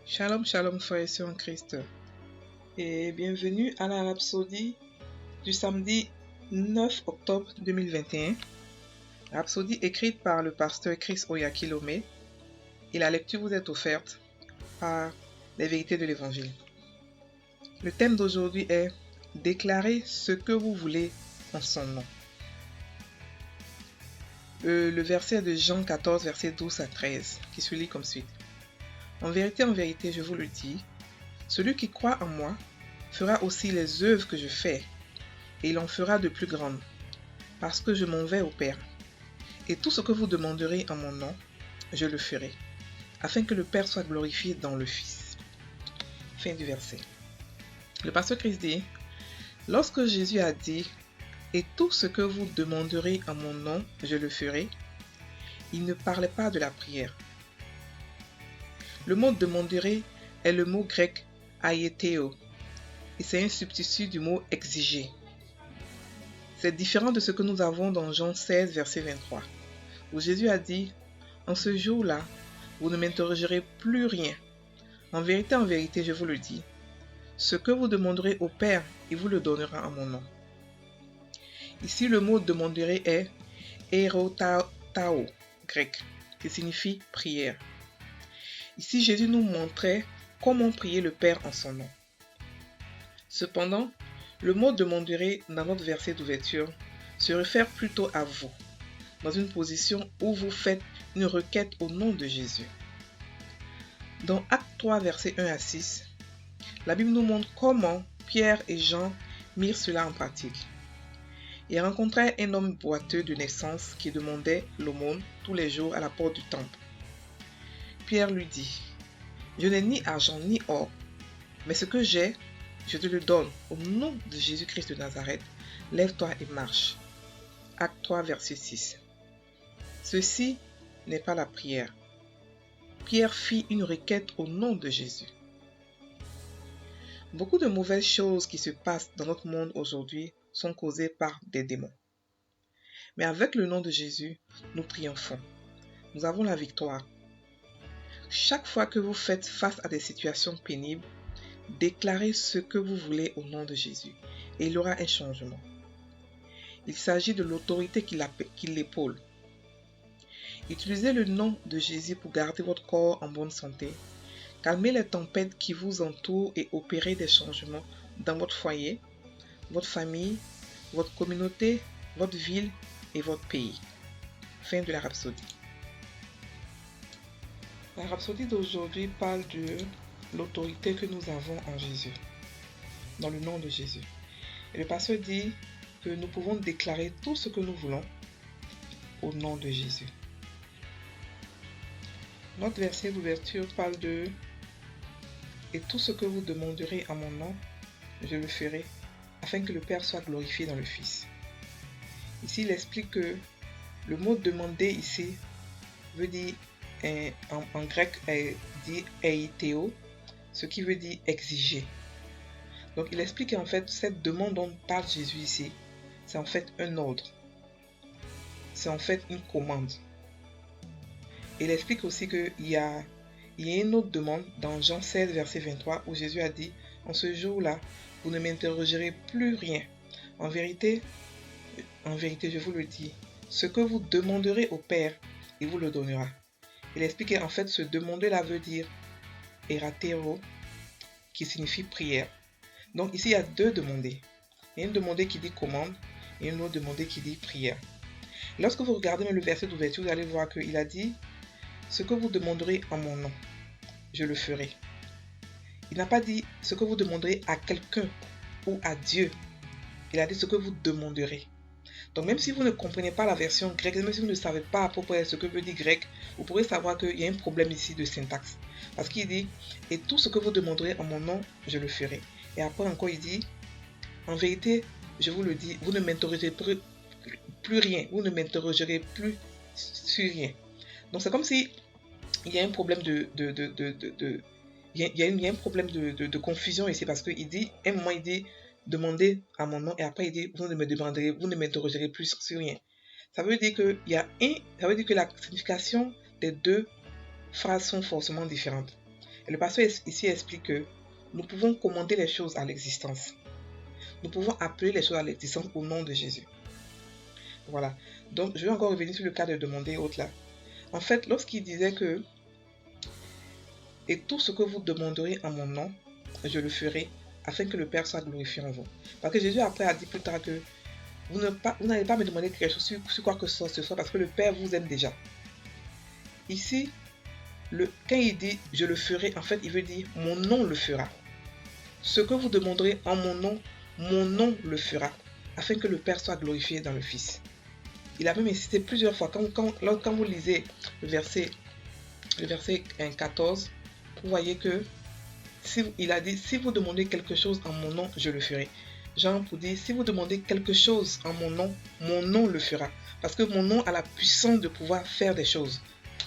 Shalom, shalom, frères et sœurs en Christ. Et bienvenue à la rhapsodie du samedi 9 octobre 2021. Rhapsodie écrite par le pasteur Chris Oyakilome. Et la lecture vous est offerte par les vérités de l'évangile. Le thème d'aujourd'hui est « Déclarez ce que vous voulez en son nom ». Le verset de Jean 14, verset 12 à 13, qui se lit comme suit. En vérité, je vous le dis, celui qui croit en moi fera aussi les œuvres que je fais, et il en fera de plus grandes, parce que je m'en vais au Père. Et tout ce que vous demanderez en mon nom, je le ferai, afin que le Père soit glorifié dans le Fils. Fin du verset. Le pasteur Christ dit, lorsque Jésus a dit, et tout ce que vous demanderez en mon nom, je le ferai, il ne parlait pas de la prière. Le mot demanderer est le mot grec aieteo, et c'est un substitut du mot exiger. C'est différent de ce que nous avons dans Jean 16, verset 23, où Jésus a dit, en ce jour-là, vous ne m'interrogerez plus rien. En vérité, je vous le dis, ce que vous demanderez au Père, il vous le donnera en mon nom. Ici, le mot demanderer est erotao, grec, qui signifie prière. Ici, Jésus nous montrait comment prier le Père en son nom. Cependant, le mot demanderer dans notre verset d'ouverture se réfère plutôt à vous, dans une position où vous faites une requête au nom de Jésus. Dans Acte 3, versets 1 à 6, la Bible nous montre comment Pierre et Jean mirent cela en pratique. Ils rencontrèrent un homme boiteux de naissance qui demandait l'aumône tous les jours à la porte du temple. Pierre lui dit, « Je n'ai ni argent ni or, mais ce que j'ai, je te le donne. Au nom de Jésus-Christ de Nazareth, lève-toi et marche. » Acte 3, verset 6. Ceci n'est pas la prière. Pierre fit une requête au nom de Jésus. Beaucoup de mauvaises choses qui se passent dans notre monde aujourd'hui sont causées par des démons. Mais avec le nom de Jésus, nous triomphons. Nous avons la victoire. Chaque fois que vous faites face à des situations pénibles, déclarez ce que vous voulez au nom de Jésus et il y aura un changement. Il s'agit de l'autorité qui l'épaule. Utilisez le nom de Jésus pour garder votre corps en bonne santé, calmer les tempêtes qui vous entourent et opérer des changements dans votre foyer, votre famille, votre communauté, votre ville et votre pays. Fin de la rhapsodie. La rhapsodie d'aujourd'hui parle de l'autorité que nous avons en Jésus, dans le nom de Jésus. Et le pasteur dit que nous pouvons déclarer tout ce que nous voulons au nom de Jésus. Notre verset d'ouverture parle de « Et tout ce que vous demanderez en mon nom, je le ferai, afin que le Père soit glorifié dans le Fils. » Ici, il explique que le mot « demander » ici veut dire, en grec, dit « eiteo », ce qui veut dire « exiger ». Donc, il explique qu'en fait, cette demande dont parle Jésus ici, c'est en fait un ordre. C'est en fait une commande. Il explique aussi qu'il y a une autre demande dans Jean 16, verset 23, où Jésus a dit, « En ce jour-là, vous ne m'interrogerez plus rien. En vérité, je vous le dis, ce que vous demanderez au Père, il vous le donnera. » Il explique qu'en fait, ce demander-là veut dire « eratero », qui signifie prière. Donc ici, il y a deux demandés. Il y a une demandée qui dit commande et une autre demandée qui dit prière. Lorsque vous regardez le verset d'ouverture, vous allez voir qu'il a dit « Ce que vous demanderez en mon nom, je le ferai. » Il n'a pas dit « Ce que vous demanderez à quelqu'un ou à Dieu. » Il a dit « Ce que vous demanderez. » Donc même si vous ne comprenez pas la version grecque, même si vous ne savez pas à peu près ce que veut dire grec, vous pourrez savoir qu'il y a un problème ici de syntaxe. Parce qu'il dit « Et tout ce que vous demanderez en mon nom, je le ferai. » Et après encore, il dit « En vérité, je vous le dis, vous ne m'interrogerez plus rien. Vous ne m'interrogerez plus sur rien. » Donc c'est comme si il y a un problème il y a un problème de confusion ici parce qu'il dit, un moment il dit demandez à mon nom et après il dit vous ne m'interrogerez plus sur rien. Ça veut dire que ça veut dire que la signification des deux phrases sont forcément différentes. Et le pasteur ici explique que nous pouvons commander les choses à l'existence. Nous pouvons appeler les choses à l'existence au nom de Jésus. Voilà. Donc, je vais encore revenir sur le cas de demander autre là. En fait, lorsqu'il disait que « Et tout ce que vous demanderez en mon nom, je le ferai, afin que le Père soit glorifié en vous. » Parce que Jésus après a dit plus tard que vous n'allez pas me demander quelque chose sur quoi que ce soit, parce que le Père vous aime déjà. Ici, quand il dit « je le ferai », en fait, il veut dire « mon nom le fera ». Ce que vous demanderez en mon nom le fera, afin que le Père soit glorifié dans le Fils. Il a même insisté plusieurs fois. Quand vous lisez le verset 14, vous voyez que il a dit « si vous demandez quelque chose en mon nom, je le ferai ». Jean pour dire « si vous demandez quelque chose en mon nom le fera ». Parce que mon nom a la puissance de pouvoir faire des choses.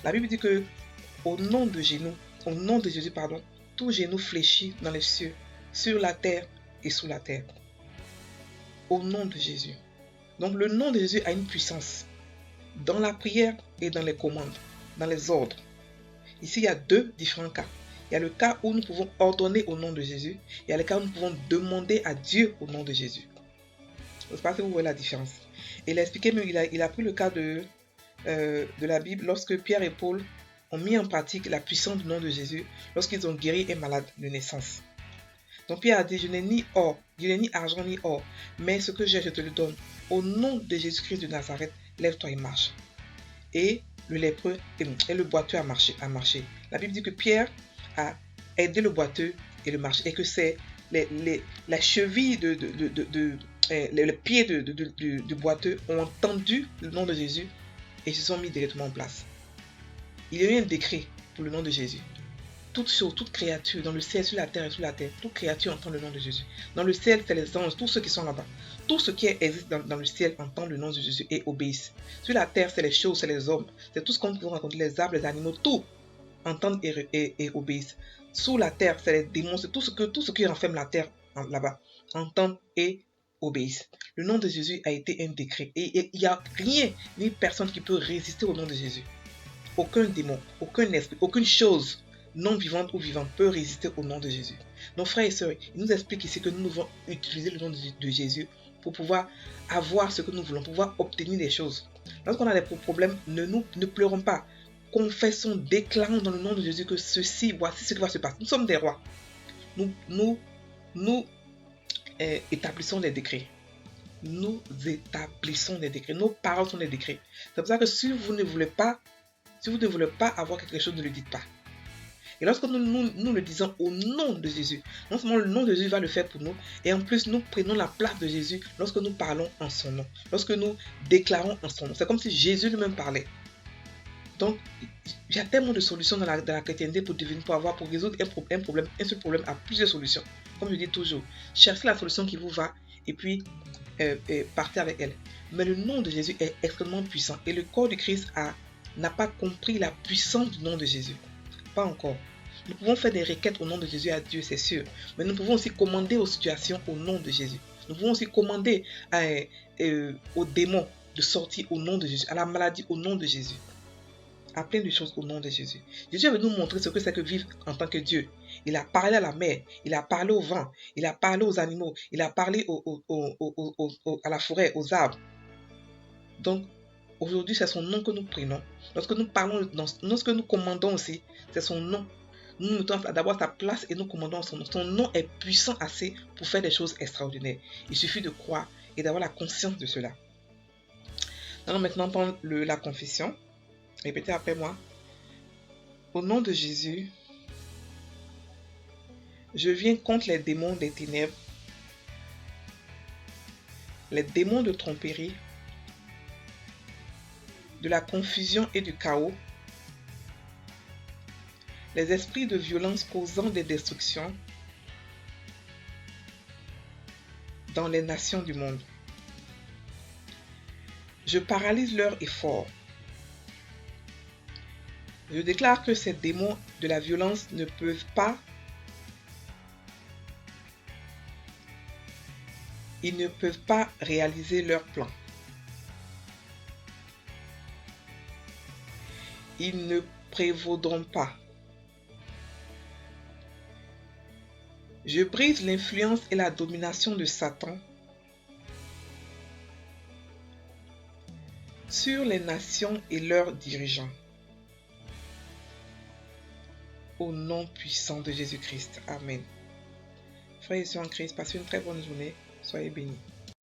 La Bible dit que au nom de Jésus, tout genou fléchit dans les cieux, sur la terre et sous la terre. Au nom de Jésus. Donc le nom de Jésus a une puissance dans la prière et dans les commandes, dans les ordres. Ici, il y a deux différents cas. Il y a le cas où nous pouvons ordonner au nom de Jésus. Il y a le cas où nous pouvons demander à Dieu au nom de Jésus. Je ne sais pas si vous voyez la différence. Et il a expliqué, mais il a pris le cas de la Bible lorsque Pierre et Paul ont mis en pratique la puissance du nom de Jésus lorsqu'ils ont guéri un malade de naissance. Donc Pierre a dit, je n'ai ni argent ni or, mais ce que j'ai, je te le donne. Au nom de Jésus-Christ de Nazareth, lève-toi et marche. Et le lépreux et le boiteux a marché. La Bible dit que Pierre a aidé le boiteux et le marché, et que c'est la cheville le pied du boiteux ont entendu le nom de Jésus et se sont mis directement en place. Il y a eu un décret pour le nom de Jésus. Toute chose, toute créature, dans le ciel, sur la terre et sous la terre, toute créature entend le nom de Jésus. Dans le ciel, c'est les anges, tous ceux qui sont là-bas. Tout ce qui existe dans le ciel entend le nom de Jésus et obéissent. Sur la terre, c'est les choses, c'est les hommes, c'est tout ce qu'on peut rencontrer, les arbres, les animaux, tout entendent et obéissent. Sous la terre, c'est les démons, c'est tout ce qui renferme la terre là-bas, entendent et obéissent. Le nom de Jésus a été un décret et il n'y a rien ni personne qui peut résister au nom de Jésus. Aucun démon, aucun esprit, aucune chose non vivante ou vivante peut résister au nom de Jésus. Nos frères et sœurs, ils nous expliquent ici que nous devons utiliser le nom de Jésus pour pouvoir avoir ce que nous voulons, pouvoir obtenir des choses. Lorsqu'on a des problèmes, ne pleurons pas. Confessons, déclarons dans le nom de Jésus que voici ce qui va se passer. Nous sommes des rois. Nous établissons des décrets. Nous établissons des décrets. Nos paroles sont des décrets. C'est pour ça que si vous ne voulez pas avoir quelque chose, ne le dites pas. Et lorsque nous le disons au nom de Jésus, non seulement le nom de Jésus va le faire pour nous, et en plus nous prenons la place de Jésus lorsque nous parlons en son nom, lorsque nous déclarons en son nom. C'est comme si Jésus lui-même parlait. Donc, il y a tellement de solutions dans la chrétienté pour résoudre un seul problème à plusieurs solutions. Comme je dis toujours, cherchez la solution qui vous va et puis partez avec elle. Mais le nom de Jésus est extrêmement puissant et le corps du Christ n'a pas compris la puissance du nom de Jésus. Pas encore. Nous pouvons faire des requêtes au nom de Jésus à Dieu, c'est sûr. Mais nous pouvons aussi commander aux situations au nom de Jésus. Nous pouvons aussi commander aux démons de sortir au nom de Jésus, à la maladie au nom de Jésus. À plein de choses au nom de Jésus. Jésus veut nous montrer ce que c'est que vivre en tant que Dieu. Il a parlé à la mer, il a parlé au vent, il a parlé aux animaux, il a parlé à la forêt, aux arbres. Donc, aujourd'hui, c'est son nom que nous prenons. Lorsque nous commandons aussi, c'est son nom. Nous nous mettons d'abord sa place et nous commandons son nom. Son nom est puissant assez pour faire des choses extraordinaires. Il suffit de croire et d'avoir la conscience de cela. Allons maintenant prendre la confession. Répétez après moi. Au nom de Jésus, je viens contre les démons des ténèbres, les démons de tromperie, de la confusion et du chaos, les esprits de violence causant des destructions dans les nations du monde. Je paralyse leurs efforts. Je déclare que ces démons de la violence ne peuvent pas, réaliser leurs plans. Ils ne prévaudront pas. Je brise l'influence et la domination de Satan sur les nations et leurs dirigeants. Au nom puissant de Jésus-Christ. Amen. Frères et sœurs en Christ, passez une très bonne journée. Soyez bénis.